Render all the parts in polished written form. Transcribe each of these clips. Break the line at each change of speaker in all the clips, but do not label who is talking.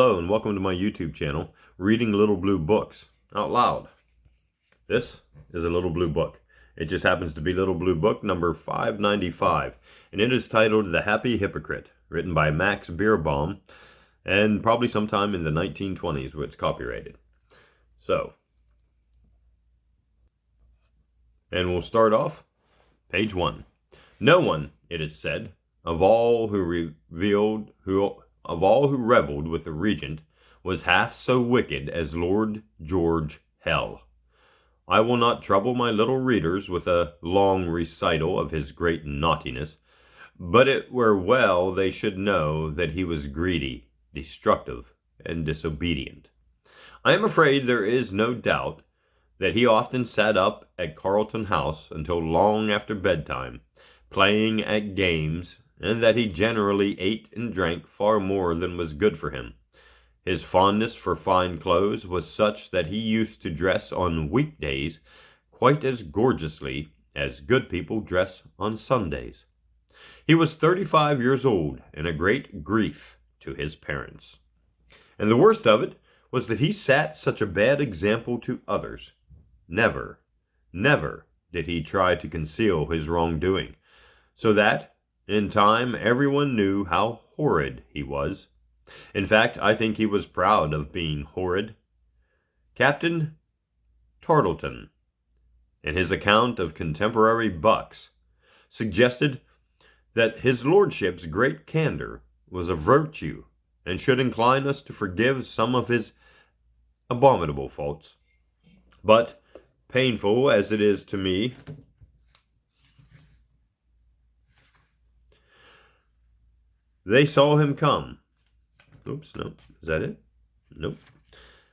Hello and welcome to my YouTube channel, Reading Little Blue Books Out Loud. This is a little blue book. It just happens to be Little Blue Book number 595, and it is titled The Happy Hypocrite, written by Max Beerbohm, and probably sometime in the 1920s where it's copyrighted. And we'll start off, page 1. No one, it is said, of all who revelled with the regent, was half so wicked as Lord George Hell. I will not trouble my little readers with a long recital of his great naughtiness, but it were well they should know that he was greedy, destructive, and disobedient. I am afraid there is no doubt that he often sat up at Carlton House until long after bedtime, playing at games, and that he generally ate and drank far more than was good for him. His fondness for fine clothes was such that he used to dress on weekdays quite as gorgeously as good people dress on Sundays. He was 35 years old and a great grief to his parents. And the worst of it was that he set such a bad example to others. Never did he try to conceal his wrongdoing, so that, in time, everyone knew how horrid he was. In fact, I think he was proud of being horrid. Captain Tartleton, in his account of contemporary bucks, suggested that his lordship's great candor was a virtue and should incline us to forgive some of his abominable faults. But, painful as it is to me, they saw him come. Oops, no. Is that it? Nope.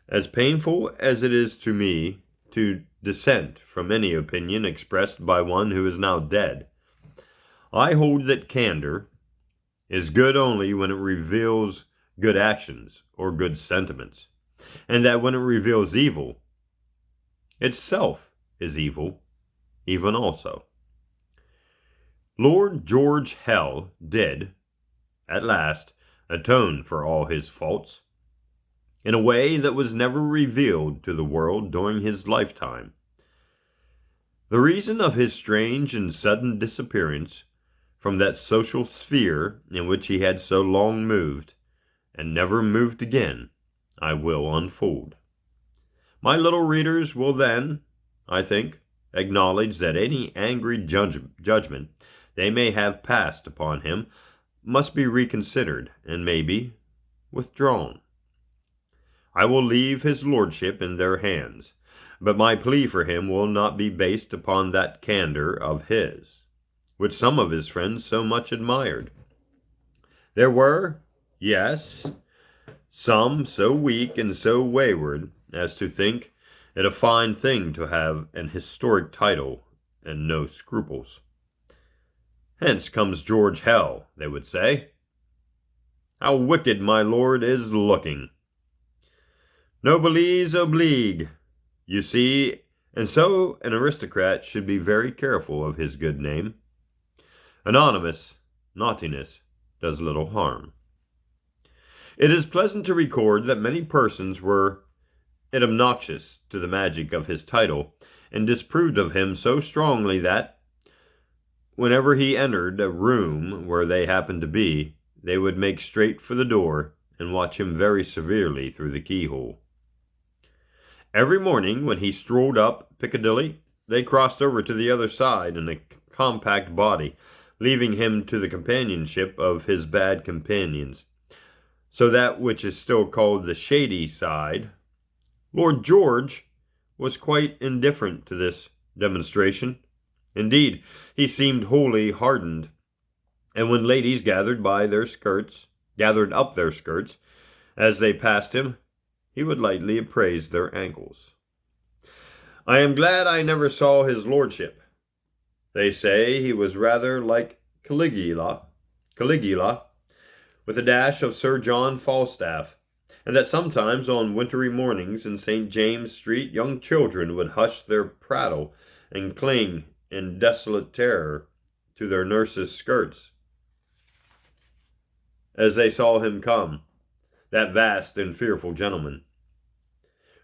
As painful as it is to me to dissent from any opinion expressed by one who is now dead, I hold that candor is good only when it reveals good actions or good sentiments, and that when it reveals evil, itself is evil, even also. Lord George Hell did, at last, atone for all his faults, in a way that was never revealed to the world during his lifetime. The reason of his strange and sudden disappearance from that social sphere in which he had so long moved, and never moved again, I will unfold. My little readers will then, I think, acknowledge that any angry judgment they may have passed upon him must be reconsidered, and maybe withdrawn. I will leave his lordship in their hands, but my plea for him will not be based upon that candor of his, which some of his friends so much admired. There were, yes, some so weak and so wayward as to think it a fine thing to have an historic title and no scruples. Hence comes George Hell, they would say. How wicked my lord is looking. Noblesse oblige, you see, and so an aristocrat should be very careful of his good name. Anonymous naughtiness does little harm. It is pleasant to record that many persons were obnoxious to the magic of his title, and disapproved of him so strongly that, whenever he entered a room where they happened to be, they would make straight for the door and watch him very severely through the keyhole. Every morning when he strolled up Piccadilly, they crossed over to the other side in a compact body, leaving him to the companionship of his bad companions. So that which is still called the shady side, Lord George was quite indifferent to this demonstration. Indeed, he seemed wholly hardened, and when ladies gathered up their skirts as they passed him, he would lightly appraise their ankles. I am glad I never saw his lordship. They say he was rather like Caligula, with a dash of Sir John Falstaff, and that sometimes on wintry mornings in St. James Street young children would hush their prattle and cling in desolate terror to their nurses' skirts as they saw him come, that vast and fearful gentleman.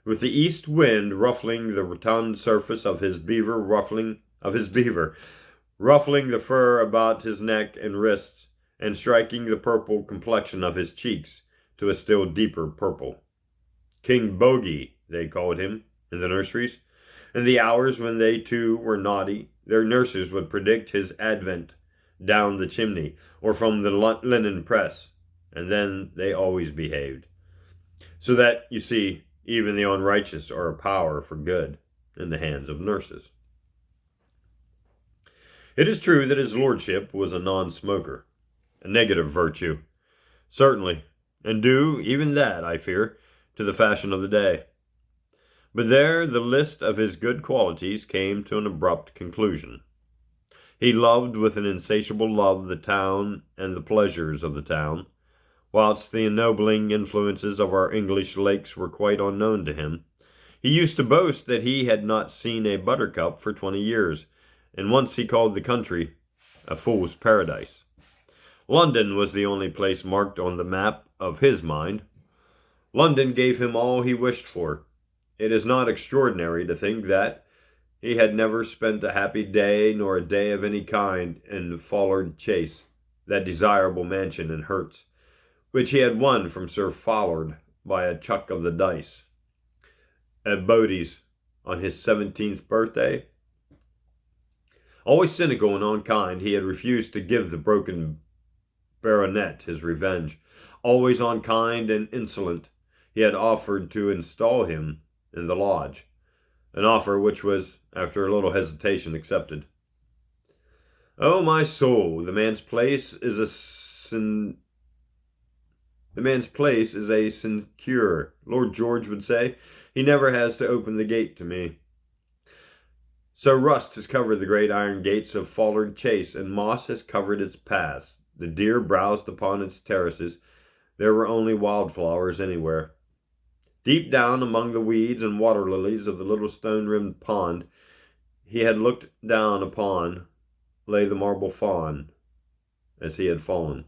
With the east wind ruffling the rotund surface of his beaver, ruffling the fur about his neck and wrists, and striking the purple complexion of his cheeks to a still deeper purple. King Bogey, they called him in the nurseries. In the hours when they too were naughty, their nurses would predict his advent down the chimney or from the linen press, and then they always behaved. So that, you see, even the unrighteous are a power for good in the hands of nurses. It is true that his lordship was a non-smoker, a negative virtue, certainly, and due, even that, I fear, to the fashion of the day. But there the list of his good qualities came to an abrupt conclusion. He loved with an insatiable love the town and the pleasures of the town, whilst the ennobling influences of our English lakes were quite unknown to him. He used to boast that he had not seen a buttercup for 20 years, and once he called the country a fool's paradise. London was the only place marked on the map of his mind. London gave him all he wished for. It is not extraordinary to think that he had never spent a happy day nor a day of any kind in Follard Chase, that desirable mansion in Herts, which he had won from Sir Follard by a chuck of the dice. At Bodie's on his 17th birthday. Always cynical and unkind, he had refused to give the broken baronet his revenge. Always unkind and insolent, he had offered to install him in the lodge, an offer which was, after a little hesitation, accepted. Oh, my soul, the man's place is a sinecure, Lord George would say. He never has to open the gate to me. So rust has covered the great iron gates of Follard Chase, and moss has covered its paths. The deer browsed upon its terraces. There were only wildflowers anywhere. Deep down among the weeds and water lilies of the little stone-rimmed pond he had looked down upon lay the marble fawn, as he had fallen.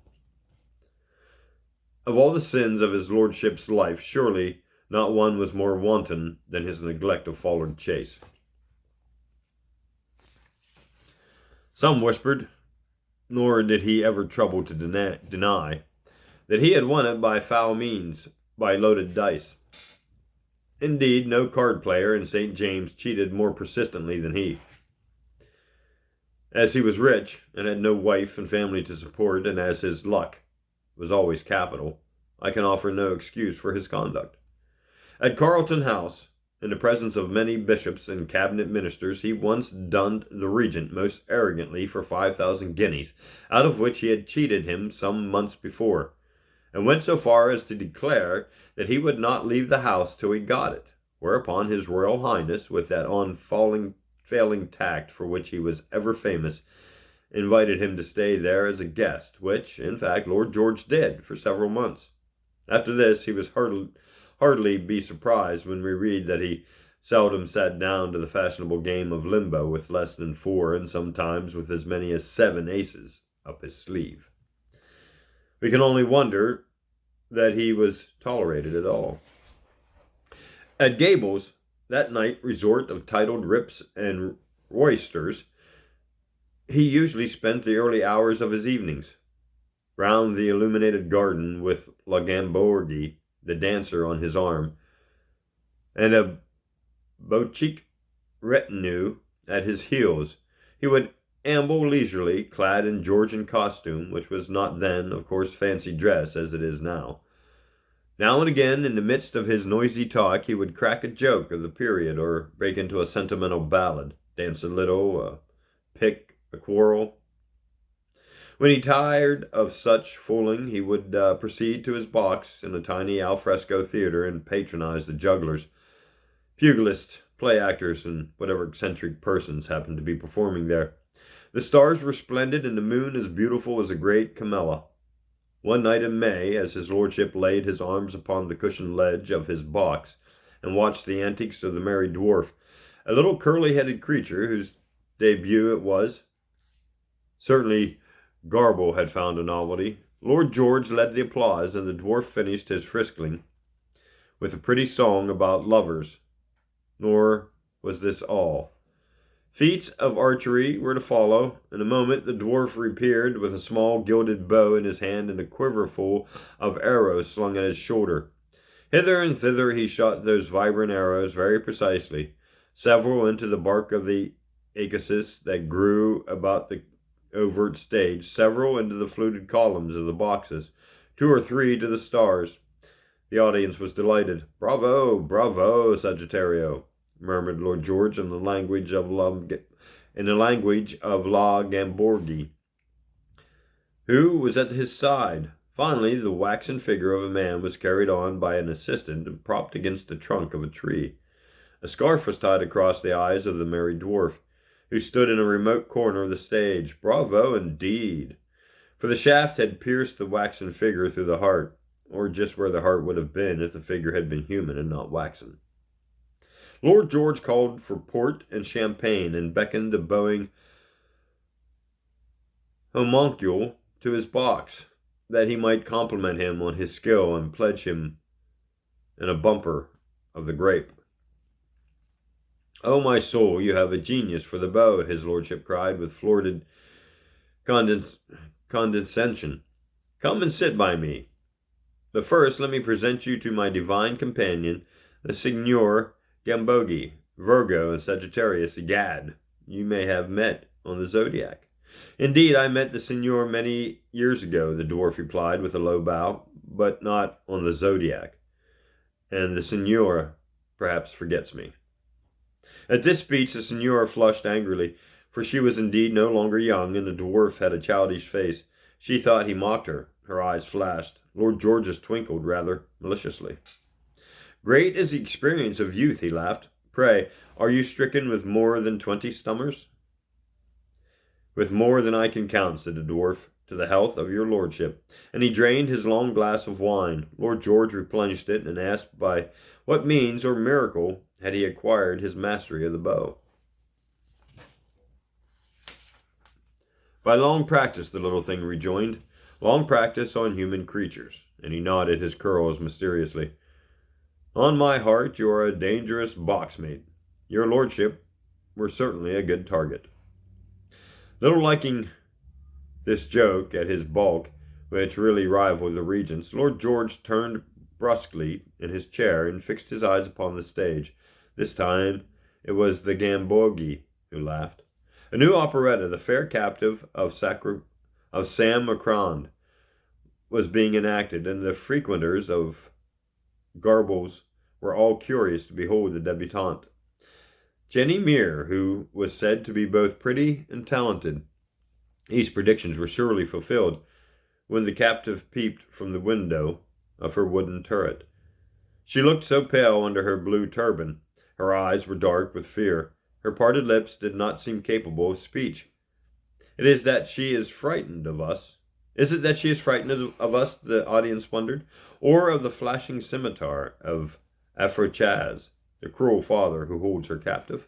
Of all the sins of his lordship's life, surely not one was more wanton than his neglect of Follard Chase. Some whispered, nor did he ever trouble to deny, that he had won it by foul means, by loaded dice. Indeed, no card player in St. James cheated more persistently than he. As he was rich, and had no wife and family to support, and as his luck was always capital, I can offer no excuse for his conduct. At Carlton House, in the presence of many bishops and cabinet ministers, he once dunned the regent most arrogantly for 5,000 guineas, out of which he had cheated him some months before, and went so far as to declare that he would not leave the house till he got it, whereupon his Royal Highness, with that unfailing tact for which he was ever famous, invited him to stay there as a guest, which, in fact, Lord George did for several months. After this, he was hardly be surprised when we read that he seldom sat down to the fashionable game of limbo with less than 4, and sometimes with as many as 7 aces up his sleeve. We can only wonder that he was tolerated at all. At Gables, that night resort of titled rips and roysters, he usually spent the early hours of his evenings. Round the illuminated garden, with La Gambourgie, the dancer, on his arm, and a Bochique retinue at his heels, he would amble leisurely, clad in Georgian costume, which was not then, of course, fancy dress as it is now. Now and again, in the midst of his noisy talk, he would crack a joke of the period, or break into a sentimental ballad, dance a little, pick a quarrel. When he tired of such fooling, he would proceed to his box in a tiny alfresco theater and patronize the jugglers, pugilists, play actors, and whatever eccentric persons happened to be performing there. The stars were splendid, and the moon as beautiful as a great camella. One night in May, as his lordship laid his arms upon the cushioned ledge of his box and watched the antics of the merry dwarf, a little curly-headed creature, whose debut it was, certainly Garble had found a novelty, Lord George led the applause, and the dwarf finished his frisking with a pretty song about lovers. Nor was this all. Feats of archery were to follow. In a moment the dwarf reappeared with a small gilded bow in his hand and a quiver full of arrows slung at his shoulder. Hither and thither he shot those vibrant arrows very precisely, several into the bark of the acacias that grew about the overt stage, several into the fluted columns of the boxes, 2 or 3 to the stars. The audience was delighted. "Bravo, bravo, Sagittario," murmured Lord George in the language of La Gamborghi, who was at his side. Finally, the waxen figure of a man was carried on by an assistant and propped against the trunk of a tree. A scarf was tied across the eyes of the merry dwarf, who stood in a remote corner of the stage. Bravo, indeed! For the shaft had pierced the waxen figure through the heart, or just where the heart would have been if the figure had been human and not waxen. Lord George called for port and champagne and beckoned a bowing homuncule to his box, that he might compliment him on his skill and pledge him in a bumper of the grape. "Oh, my soul, you have a genius for the bow," his lordship cried with florid condescension. "Come and sit by me. But first let me present you to my divine companion, the Signor Gambogi, Virgo and Sagittarius. Gad, you may have met on the zodiac." "Indeed, I met the Signor many years ago," the dwarf replied with a low bow, "but not on the zodiac. And the Signora perhaps forgets me." At this speech the Signora flushed angrily, for she was indeed no longer young, and the dwarf had a childish face. She thought he mocked her. Her eyes flashed. Lord George's twinkled rather maliciously. "Great is the experience of youth," he laughed. "Pray, are you stricken with more than 20 stummers?" "With more than I can count," said the dwarf. "To the health of your lordship." And he drained his long glass of wine. Lord George replenished it, and asked by what means or miracle had he acquired his mastery of the bow. "By long practice," the little thing rejoined. "Long practice on human creatures." And he nodded his curls mysteriously. "On my heart, you are a dangerous boxmate. Your lordship were certainly a good target." Little liking this joke at his bulk, which really rivaled the regent's, Lord George turned brusquely in his chair and fixed his eyes upon the stage. This time it was the Gambogi who laughed. A new operetta, The Fair Captive of Sam Macrand, was being enacted, and the frequenters of Garbles were all curious to behold the debutante. Jenny Mere, who was said to be both pretty and talented. These predictions were surely fulfilled when the captive peeped from the window of her wooden turret. She looked so pale under her blue turban. Her eyes were dark with fear. Her parted lips did not seem capable of speech. "It is that she is frightened of us. Is it that she is frightened of us?" the audience wondered. "Or of the flashing scimitar of Aphrochaz, the cruel father who holds her captive?"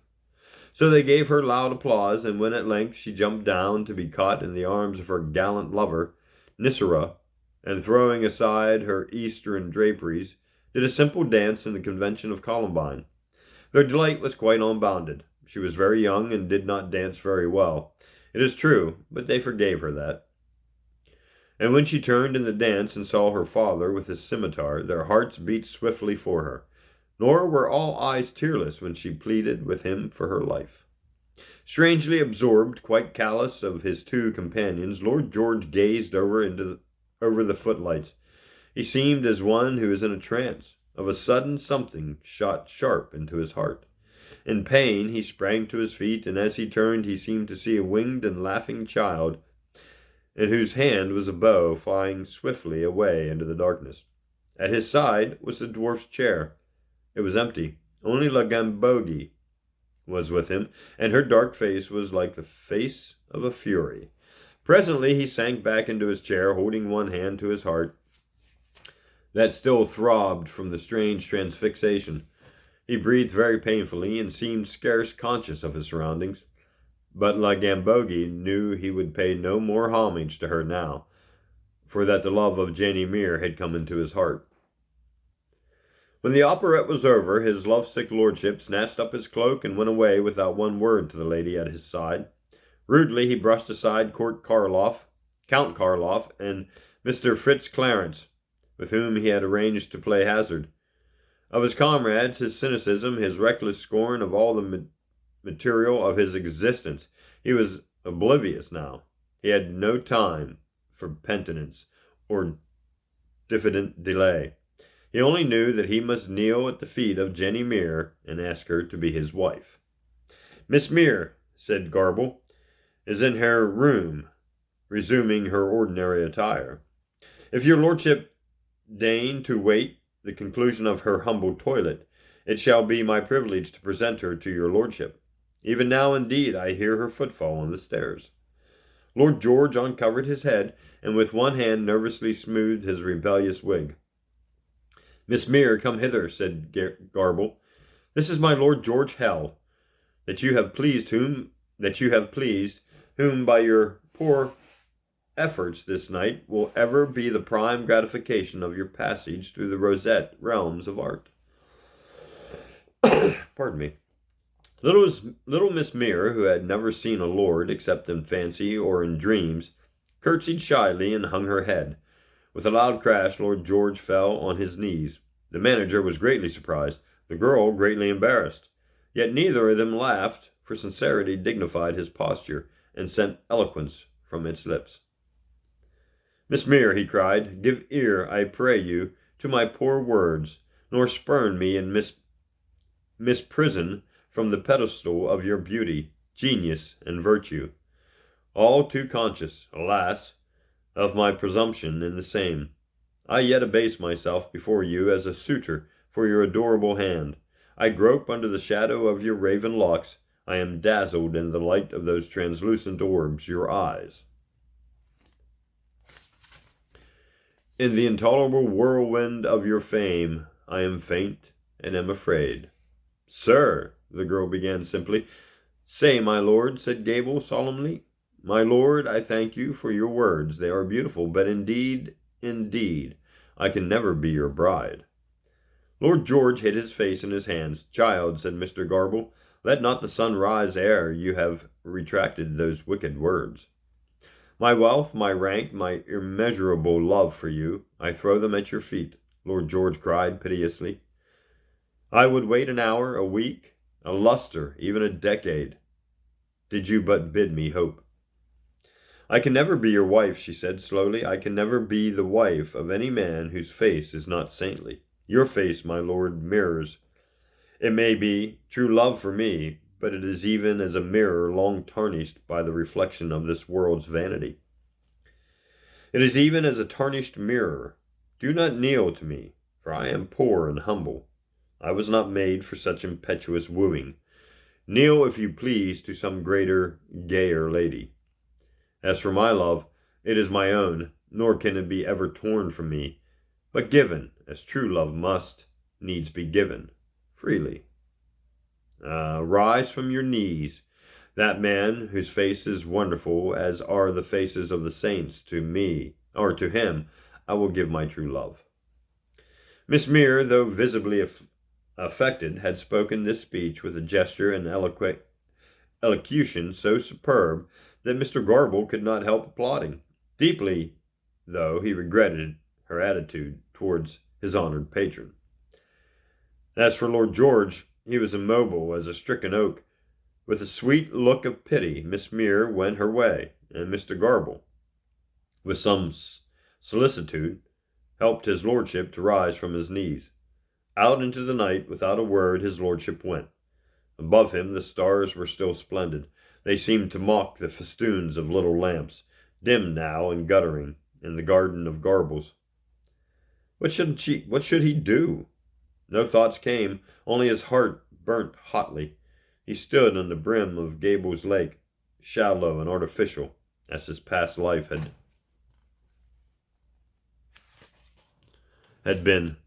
So they gave her loud applause, and when at length she jumped down to be caught in the arms of her gallant lover, Nisera, and throwing aside her Eastern draperies, did a simple dance in the convention of Columbine. Their delight was quite unbounded. She was very young and did not dance very well, it is true, but they forgave her that. And when she turned in the dance and saw her father with his scimitar, their hearts beat swiftly for her. Nor were all eyes tearless when she pleaded with him for her life. Strangely absorbed, quite callous of his 2 companions, Lord George gazed over the footlights. He seemed as one who is in a trance. Of a sudden something shot sharp into his heart. In pain he sprang to his feet, and as he turned he seemed to see a winged and laughing child, in whose hand was a bow, flying swiftly away into the darkness. At his side was the dwarf's chair. It was empty. Only La Gambogi was with him, and her dark face was like the face of a fury. Presently he sank back into his chair, holding one hand to his heart that still throbbed from the strange transfixation. He breathed very painfully and seemed scarce conscious of his surroundings. But La Gambogi knew he would pay no more homage to her now. for that the love of Janie Mere had come into his heart. When the operette was over, his lovesick lordship snatched up his cloak and went away without one word to the lady at his side. Rudely he brushed aside Count Karloff, and Mr. Fritz Clarence, with whom he had arranged to play hazard. Of his comrades, his cynicism, his reckless scorn of all the material of his existence, he was oblivious now. He had no time for penitence or diffident delay. He only knew that he must kneel at the feet of Jenny Mere and ask her to be his wife. "Miss Mere," said Garble, "is in her room, resuming her ordinary attire. If your lordship deign to wait the conclusion of her humble toilet, it shall be my privilege to present her to your lordship. Even now, indeed, I hear her footfall on the stairs." Lord George uncovered his head, and with one hand nervously smoothed his rebellious wig. "Miss Mere, come hither," said Garble. "This is my Lord George Hell, that you have pleased, whom by your poor efforts this night will ever be the prime gratification of your passage through the roseate realms of art." Pardon me. Little Miss Mere, who had never seen a lord except in fancy or in dreams, curtsied shyly and hung her head. With a loud crash, Lord George fell on his knees. The manager was greatly surprised, the girl greatly embarrassed. Yet neither of them laughed, for sincerity dignified his posture and sent eloquence from its lips. "Miss Mere," he cried, "give ear, I pray you, to my poor words, nor spurn me and misprison from the pedestal of your beauty, genius, and virtue, all too conscious, alas, of my presumption in the same. I yet abase myself before you as a suitor for your adorable hand. I grope under the shadow of your raven locks. I am dazzled in the light of those translucent orbs, your eyes. In the intolerable whirlwind of your fame, I am faint and am afraid." "Sir," the girl began simply. "Say, my lord," said Gable solemnly. "My lord, I thank you for your words. They are beautiful, but indeed, I can never be your bride." Lord George hid his face in his hands. "Child," said Mr. Garble, "let not the sun rise ere you have retracted those wicked words. My wealth, my rank, my immeasurable love for you, I throw them at your feet," Lord George cried piteously. "I would wait an hour, a week, a lustre, even a decade, did you but bid me hope." "I can never be your wife," she said slowly. "I can never be the wife of any man whose face is not saintly. Your face, my lord, mirrors, it may be, true love for me, but it is even as a mirror long tarnished by the reflection of this world's vanity. It is even as a tarnished mirror. Do not kneel to me, for I am poor and humble. I was not made for such impetuous wooing. Kneel, if you please, to some greater, gayer lady. As for my love, it is my own, nor can it be ever torn from me, but given, as true love must needs be given, freely. Rise from your knees. That man, whose face is wonderful as are the faces of the saints, to me, or to him, I will give my true love." Miss Mere, though visibly affected, had spoken this speech with a gesture and elocution so superb that Mr. Garble could not help applauding, deeply though he regretted her attitude towards his honored patron. As for Lord George, he was immobile as a stricken oak. With a sweet look of pity, Miss Mere went her way, and Mr. Garble, with some solicitude, helped his lordship to rise from his knees. Out into the night, without a word, his lordship went. Above him the stars were still splendid. They seemed to mock the festoons of little lamps, dim now and guttering, in the garden of Garbles. What should he do? No thoughts came, only his heart burnt hotly. He stood on the brim of Gable's lake, shallow and artificial as his past life had been.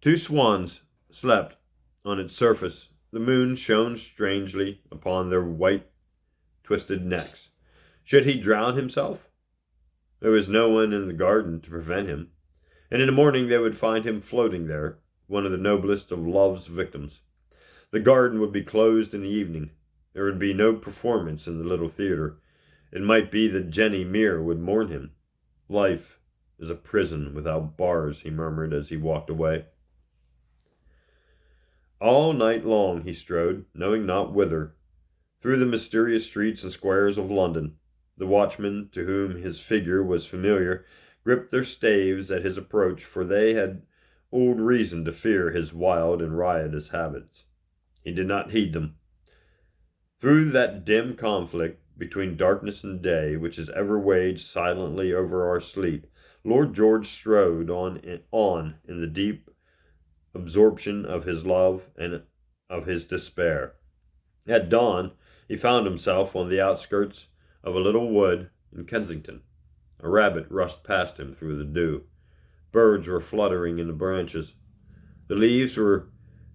Two swans slept on its surface. The moon shone strangely upon their white, twisted necks. Should he drown himself? There was no one in the garden to prevent him, and in the morning they would find him floating there, one of the noblest of love's victims. The garden would be closed in the evening. There would be no performance in the little theater. It might be that Jenny Mere would mourn him. Life is a prison without bars, he murmured as he walked away. All night long he strode, knowing not whither, through the mysterious streets and squares of London. The watchmen, to whom his figure was familiar, gripped their staves at his approach, for they had old reason to fear his wild and riotous habits. He did not heed them. Through that dim conflict between darkness and day, which is ever waged silently over our sleep, Lord George strode on in the deep absorption of his love and of his despair. At dawn, he found himself on the outskirts of a little wood in Kensington. A rabbit rushed past him through the dew. Birds were fluttering in the branches. The leaves were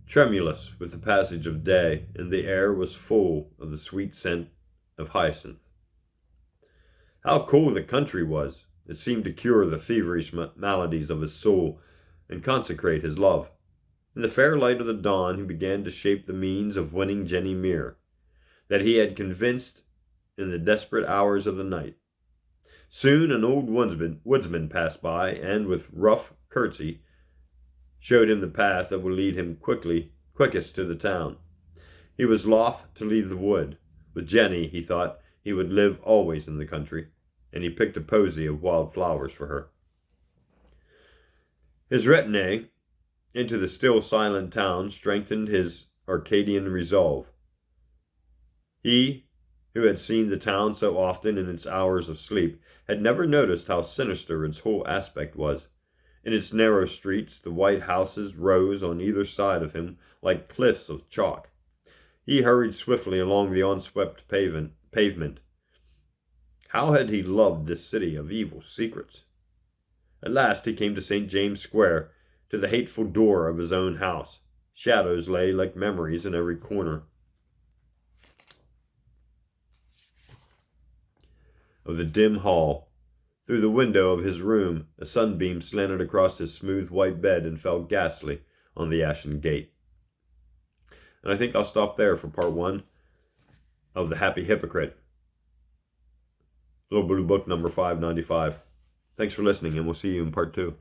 tremulous with the passage of day, and the air was full of the sweet scent of hyacinth. How cool the country was! It seemed to cure the feverish maladies of his soul and consecrate his love. In the fair light of the dawn he began to shape the means of winning Jenny Mere, that he had convinced in the desperate hours of the night. Soon an old woodsman passed by, and with rough curtsy showed him the path that would lead him quickest to the town. He was loth to leave the wood. With Jenny, he thought, he would live always in the country, and he picked a posy of wild flowers for her. His retinue into the still silent town strengthened his Arcadian resolve. He, who had seen the town so often in its hours of sleep, had never noticed how sinister its whole aspect was. In its narrow streets, the white houses rose on either side of him like cliffs of chalk. He hurried swiftly along the unswept pavement. How had he loved this city of evil secrets? At last he came to St. James Square, to the hateful door of his own house. Shadows lay like memories in every corner of the dim hall. Through the window of his room, a sunbeam slanted across his smooth white bed and fell ghastly on the ashen gate. And I think I'll stop there for part 1 of The Happy Hypocrite. Little Blue Book number 595. Thanks for listening, and we'll see you in part 2.